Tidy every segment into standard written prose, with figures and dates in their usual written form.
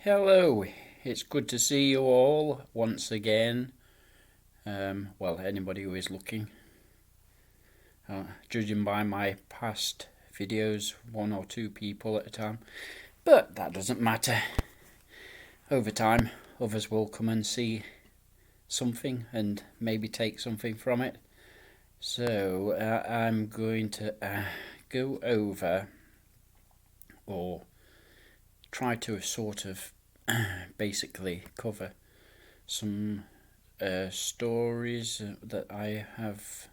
Hello, it's good to see you all once again. Well, anybody who is looking. Judging by my past videos, one or two people at a time. But that doesn't matter. Over time, others will come and see something and maybe take something from it. So, I'm going to go over or try to sort of basically cover some stories that I have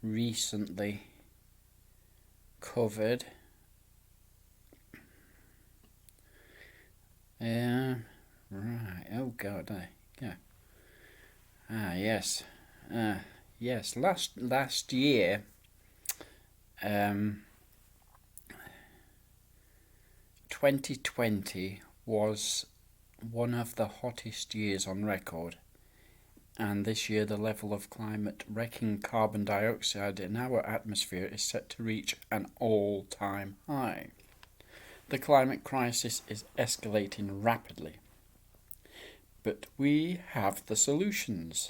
recently covered. Right. Oh God. Yeah. Yes. Yes. Last year, 2020 was one of the hottest years on record. And this year the level of climate wrecking carbon dioxide in our atmosphere is set to reach an all-time high. The climate crisis is escalating rapidly. But we have the solutions.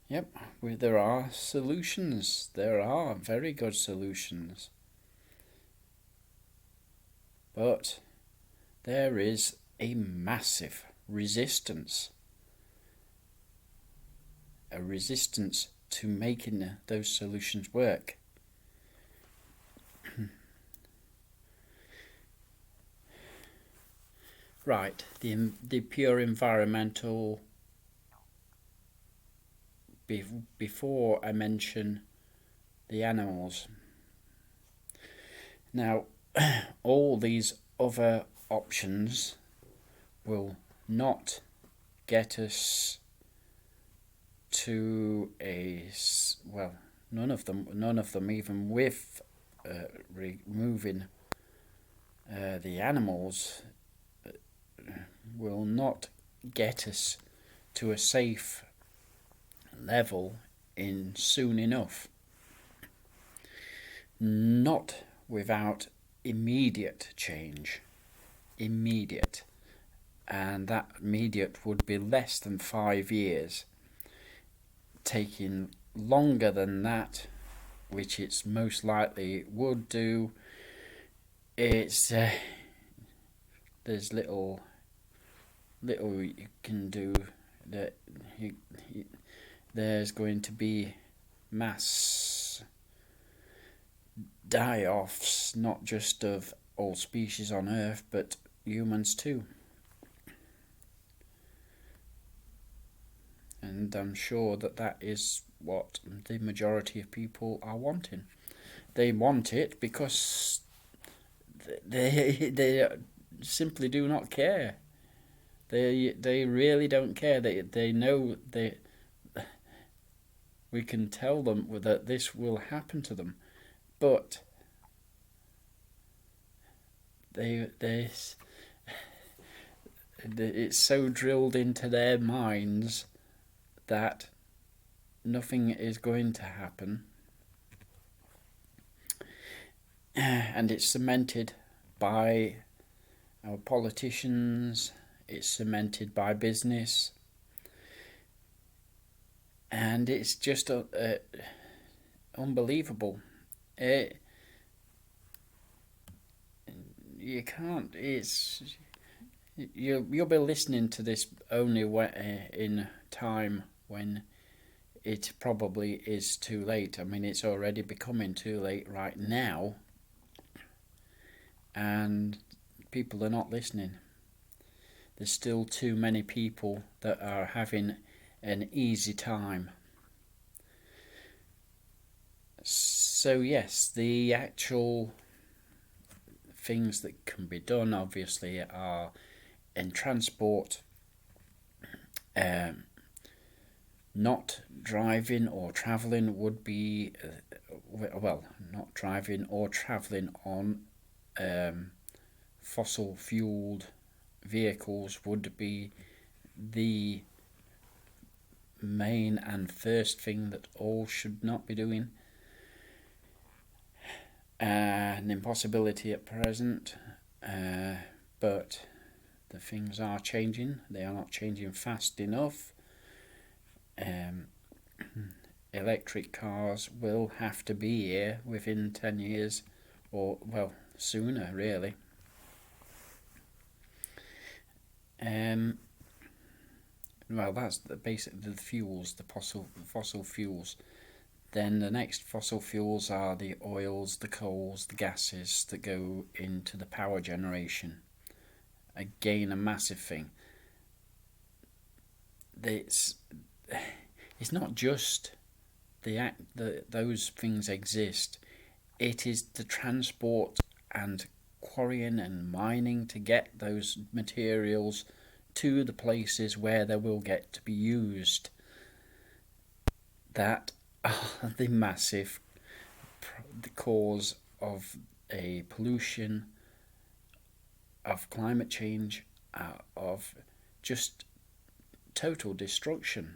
Yep, there are solutions. There are very good solutions. But there is a massive resistance. A resistance to making those solutions work. Right, the pure environmental. Before I mention the animals. Now, all these other options will not get us to none of them even with removing the animals will not get us to a safe level in soon enough. Not without immediate change. Immediate. And that immediate would be less than 5 years. Taking longer than that, which it's most likely would do, there's little you can do. That there's going to be mass die-offs, not just of all species on Earth, but humans too. And I'm sure that is what the majority of people are wanting. They want it because they simply do not care. They really don't care. They know we can tell them that this will happen to them, but it's so drilled into their minds that nothing is going to happen, and it's cemented by our politicians, it's cemented by business, and it's just unbelievable. You can't. You'll be listening to this only in time when it probably is too late. I mean, it's already becoming too late right now, and people are not listening. There's still too many people that are having an easy time. So yes, the actual things that can be done obviously are in transport, not driving or travelling would be not driving or travelling on fossil fueled vehicles would be the main and first thing that all should not be doing. An impossibility at present, but the things are changing. They are not changing fast enough. Electric cars will have to be here within 10 years, or, well, sooner, really. Well, that's basically the fuels, the fossil fuels. Then the next fossil fuels are the oils, the coals, the gases that go into the power generation. Again, a massive thing. It's not just those things exist. It is the transport and quarrying and mining to get those materials to the places where they will get to be used that are the massive cause of a pollution, of climate change, of just total destruction.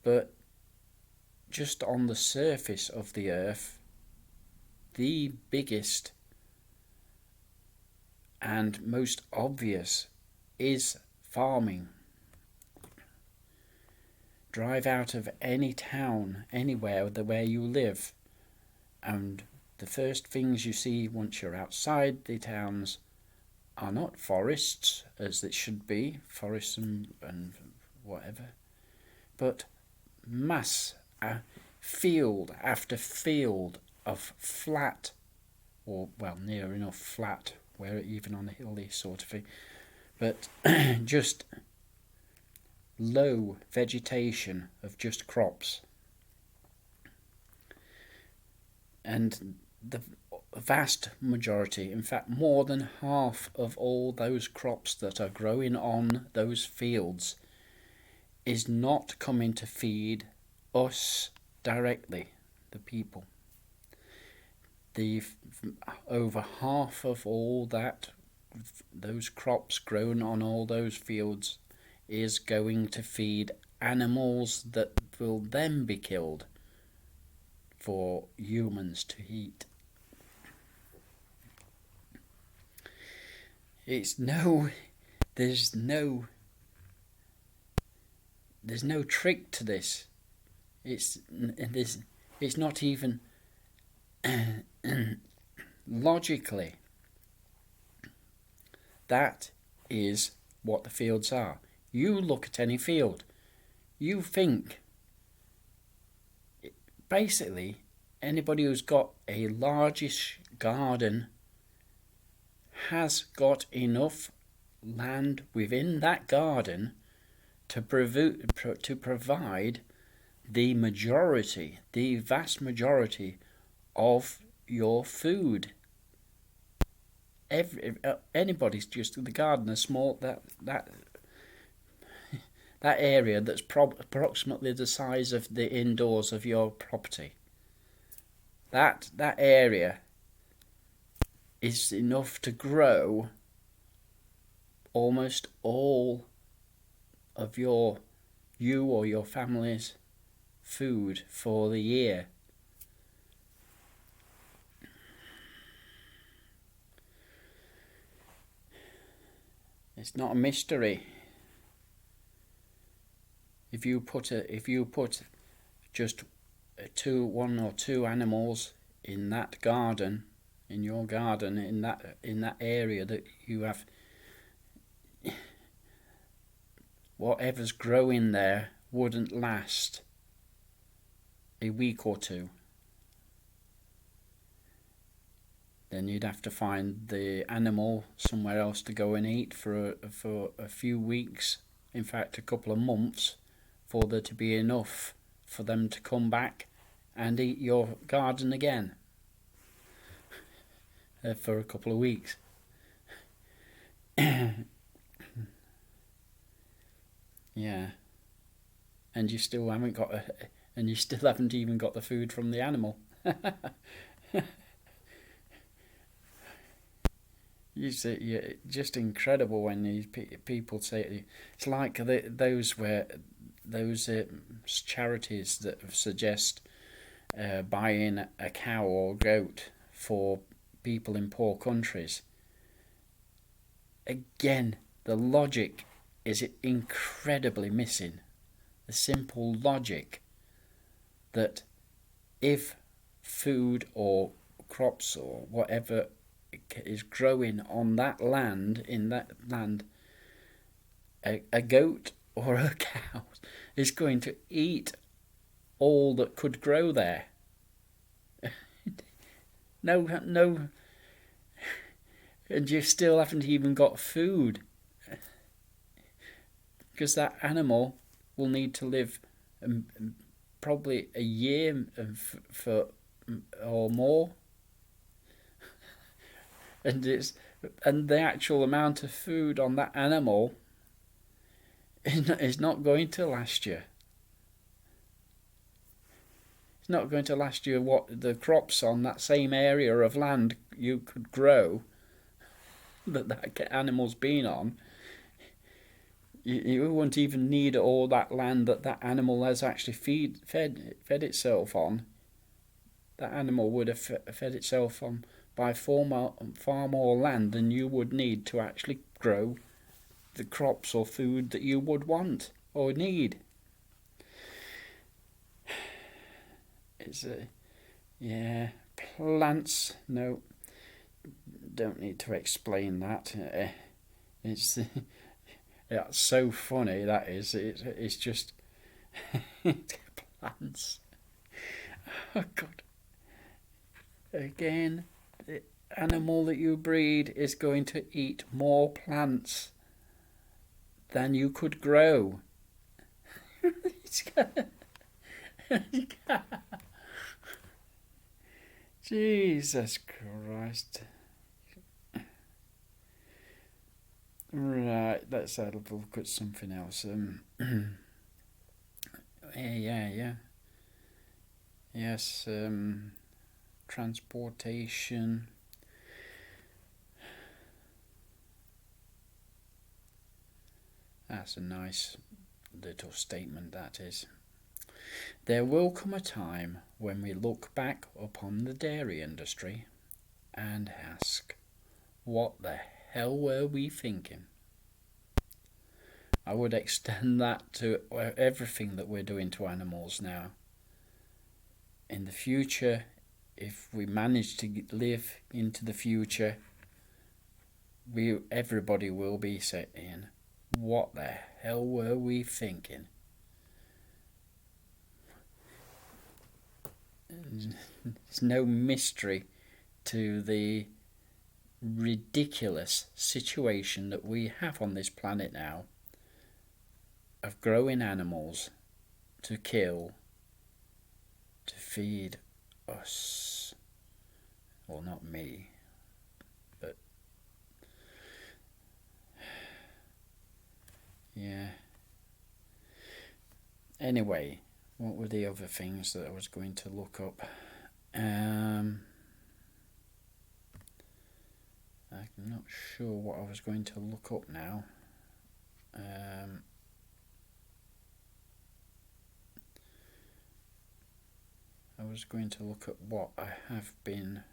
But just on the surface of the earth, the biggest and most obvious is farming. Drive out of any town, anywhere where you live, and the first things you see once you're outside the towns are not forests, as it should be, forests and whatever, but mass field after field of flat, or, well, near enough flat, where even on a hilly sort of thing, but just low vegetation of just crops. And the vast majority, in fact more than half of all those crops that are growing on those fields, is not coming to feed us directly, the people. Over half of all those crops grown on all those fields is going to feed animals that will then be killed for humans to eat. There's no trick to this. It's not even logically. That is what the fields are. You look at any field, you think, basically, anybody who's got a largish garden has got enough land within that garden to provide the vast majority of your food. Anybody's just the garden, a small that area that's approximately the size of the indoors of your property. That area is enough to grow almost all of you or your family's food for the year. It's not a mystery. If you put just one or two animals in that garden, in your garden, in that area that you have, whatever's growing there wouldn't last a week or two. Then you'd have to find the animal somewhere else to go and eat for a few weeks, in fact a couple of months, for there to be enough for them to come back and eat your garden again for a couple of weeks. Yeah, and you still haven't even got the food from the animal. You see, yeah, just incredible when these people say it. It's like those charities that suggest buying a cow or goat for people in poor countries. again, the logic is incredibly missing. The simple logic that if food or crops or whatever is growing on that land, in that land, a goat or a cow is going to eat all that could grow there. No, and you still haven't even got food, because that animal will need to live probably a year for or more, and the actual amount of food on that animal is not going to last you. It's not going to last you what the crops on that same area of land you could grow that animal's been on. You won't even need all that land that animal has actually fed itself on. That animal would have fed itself on by far more land than you would need to actually grow the crops or food that you would want or need. It's plants. No, don't need to explain that. It's so funny, that is. It's just plants. Oh God! Again, the animal that you breed is going to eat more plants than you could grow. Jesus Christ. Right, let's have a look at something else. Yeah. Yes, transportation. That's a nice little statement, that is. There will come a time when we look back upon the dairy industry and ask, what the hell were we thinking? I would extend that to everything that we're doing to animals now. In the future, if we manage to live into the future, everybody will be saying, what the hell were we thinking? There's no mystery to the ridiculous situation that we have on this planet now of growing animals to kill, to feed us. Well, not me, but yeah. Anyway, what were the other things that I was going to look up? I'm not sure what I was going to look up now. I was going to look at what I have been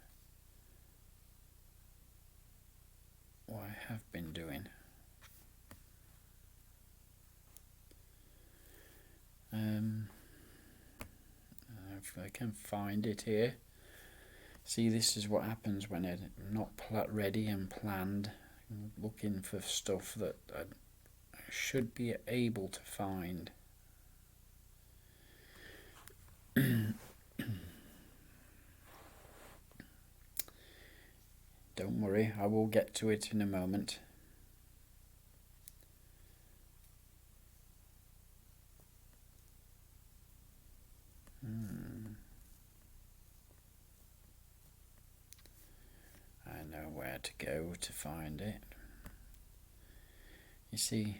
doing. If I can find it here. See, this is what happens when I'm not ready and planned. I'm looking for stuff that I should be able to find. Don't worry, I will get to it in a moment. I know where to go to find it. You see,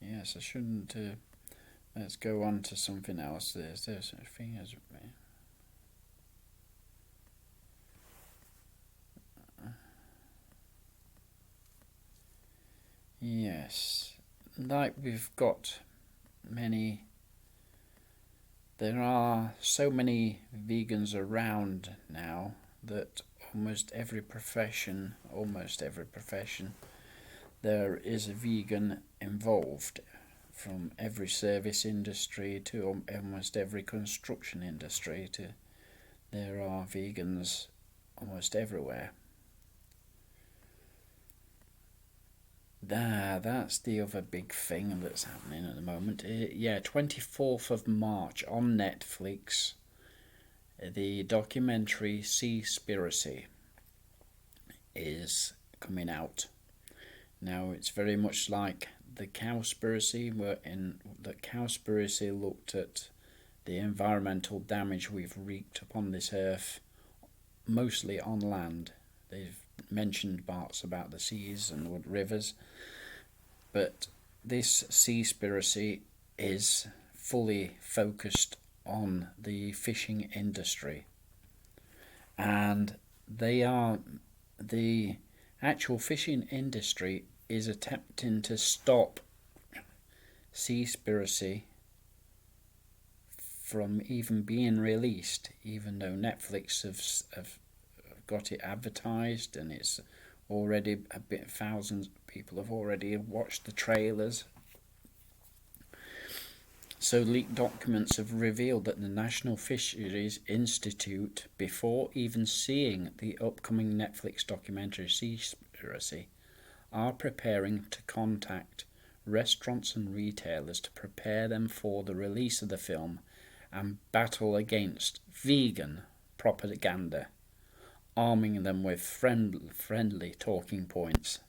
yes, I shouldn't. Let's go on to something else. There's a thing as yes, like we've got there are so many vegans around now that almost every profession, there is a vegan involved, from every service industry to almost every construction industry. There are vegans almost everywhere. That's the other big thing that's happening at the moment. 24th of March on Netflix, the documentary Seaspiracy is coming out. Now, it's very much like the Cowspiracy, wherein the Cowspiracy looked at the environmental damage we've wreaked upon this earth, mostly on land. They've mentioned parts about the seas and rivers, but this Seaspiracy is fully focused on the fishing industry, and the actual fishing industry is attempting to stop Seaspiracy from even being released, even though Netflix have got it advertised, and it's already thousands of people have already watched the trailers. So leaked documents have revealed that the National Fisheries Institute, before even seeing the upcoming Netflix documentary Seaspiracy, are preparing to contact restaurants and retailers to prepare them for the release of the film and battle against vegan propaganda, arming them with friendly talking points.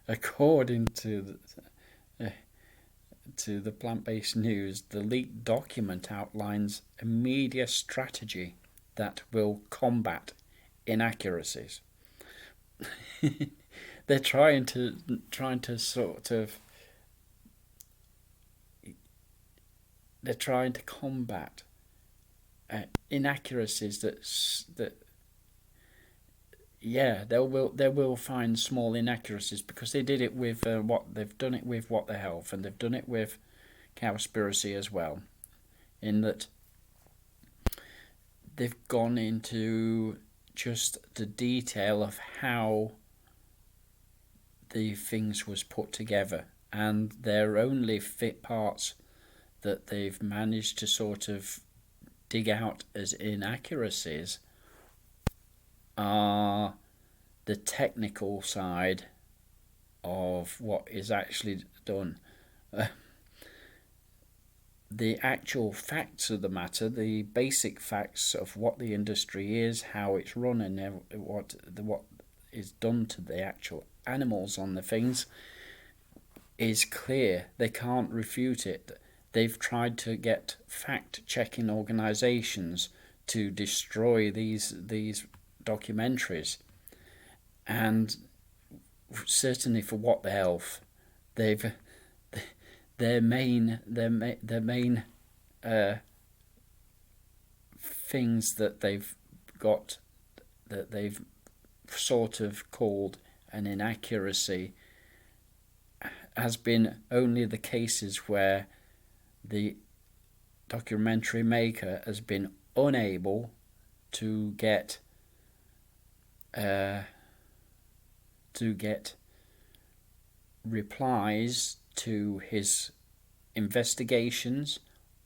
According to the plant-based news, the leaked document outlines a media strategy that will combat inaccuracies. They're trying to sort of combat inaccuracies they will find small inaccuracies, because they did it with they've done it with What the Health, and they've done it with Cowspiracy as well, in that they've gone into just the detail of how the things was put together, and their only fit parts that they've managed to sort of dig out as inaccuracies are the technical side of what is actually done. The actual facts of the matter, the basic facts of what the industry is, how it's run, and what is done to the actual animals on the things, is clear. They can't refute it. They've tried to get fact-checking organisations to destroy these documentaries, and certainly for What the Health, they've their main things that they've got, that they've sort of called an inaccuracy, has been only the cases where the documentary maker has been unable to get replies to his investigations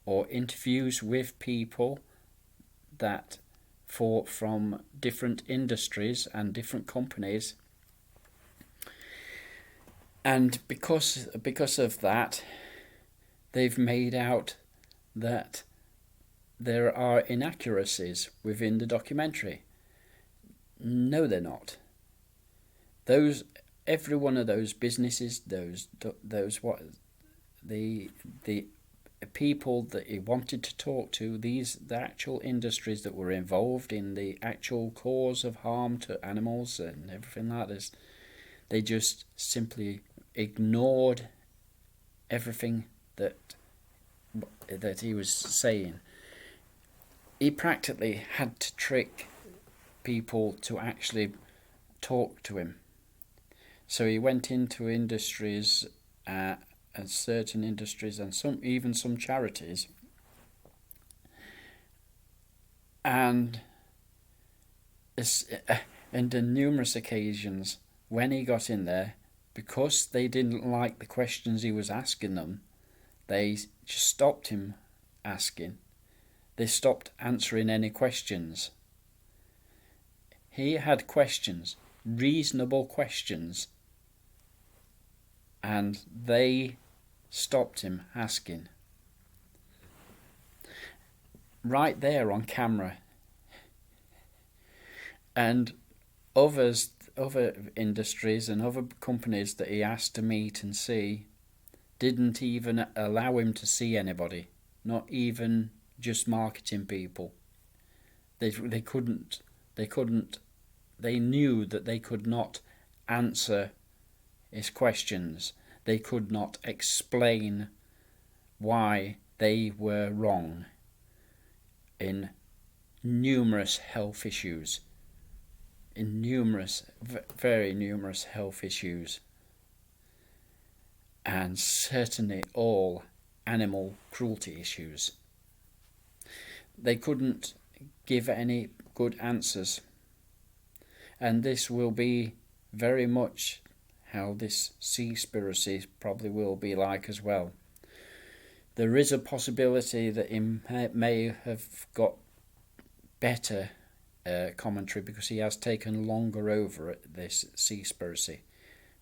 or interviews with people that from different industries and different companies, and because of that, they've made out that there are inaccuracies within the documentary. No, they're not. Every one of those businesses, the people that he wanted to talk to, the actual industries that were involved in the actual cause of harm to animals and everything like this, they just simply ignored everything that he was saying. He practically had to trick people to actually talk to him. So he went into industries, and certain industries, and even some charities, and on numerous occasions when he got in there, because they didn't like the questions he was asking them, they just stopped him asking. They stopped answering any questions. He had questions, reasonable questions, and they stopped him asking. Right there on camera. And other industries and other companies that he asked to meet and see didn't even allow him to see anybody, not even just marketing people. They couldn't. They knew that they could not answer his questions. They could not explain why they were wrong in numerous health issues. In very numerous health issues. And certainly all animal cruelty issues. They couldn't give any good answers. And this will be very much how this Seaspiracy probably will be like as well. There is a possibility that he may have got better commentary, because he has taken longer over at this Seaspiracy,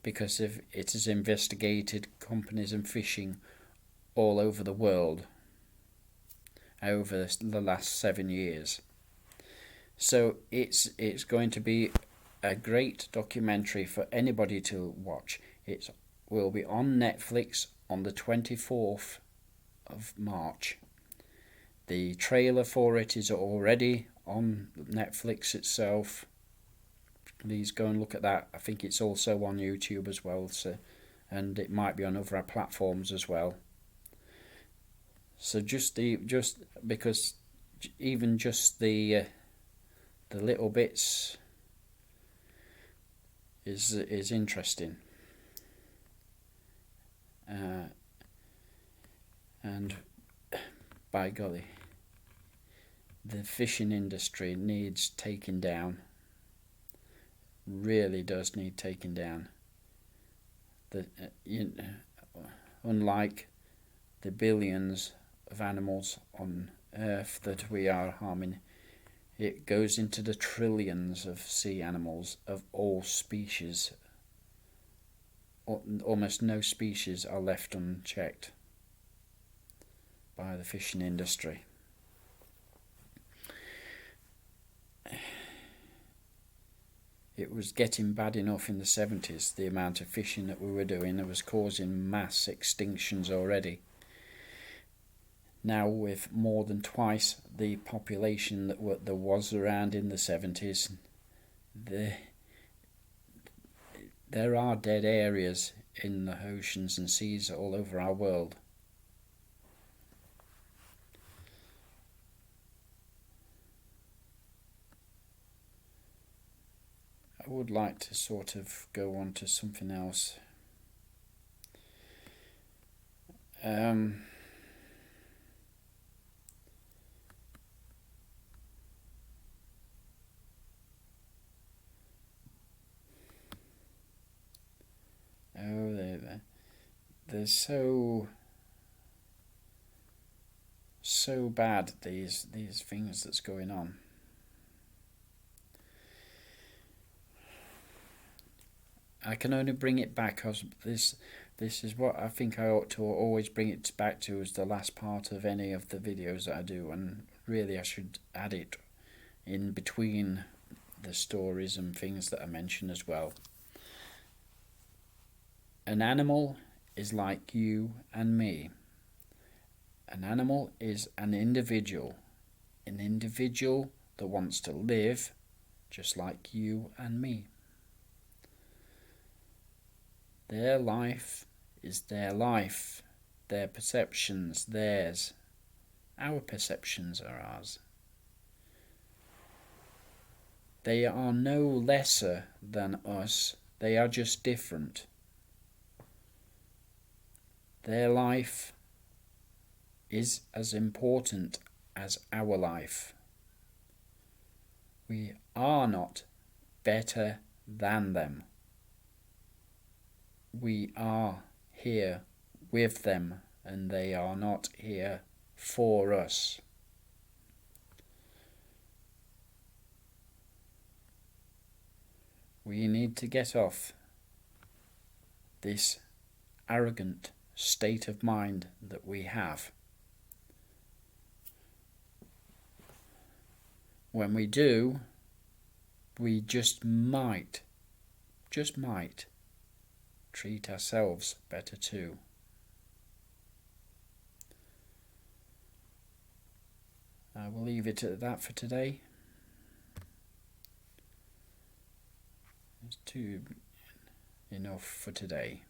because it has investigated companies and fishing all over the world over the last 7 years. So it's going to be a great documentary for anybody to watch. It will be on Netflix on the 24th of March. The trailer for it is already on Netflix itself. Please go and look at that. I think it's also on YouTube as well, so, and it might be on other platforms as well. So just because even just the little bits is interesting. And by golly, the fishing industry needs taking down. Really does need taking down. Unlike the billions of animals on Earth that we are harming, it goes into the trillions of sea animals of all species. Almost no species are left unchecked by the fishing industry. It was getting bad enough in the 70s, the amount of fishing that we were doing. It was causing mass extinctions already. Now, with more than twice the population that there was around in the 70s, there are dead areas in the oceans and seas all over our world. I would like to sort of go on to something else. They're so bad, these things that's going on. I can only bring it back because this is what I think I ought to always bring it back to as the last part of any of the videos that I do, and really I should add it in between the stories and things that I mention as well. An animal is like you and me. An animal is an individual that wants to live just like you and me. Their life is their life, their perceptions, theirs. Our perceptions are ours. They are no lesser than us, they are just different. Their life is as important as our life. We are not better than them. We are here with them, and they are not here for us. We need to get off this arrogant state of mind that we have. When we do, we just might treat ourselves better too. I will leave it at that for today. It's enough for today.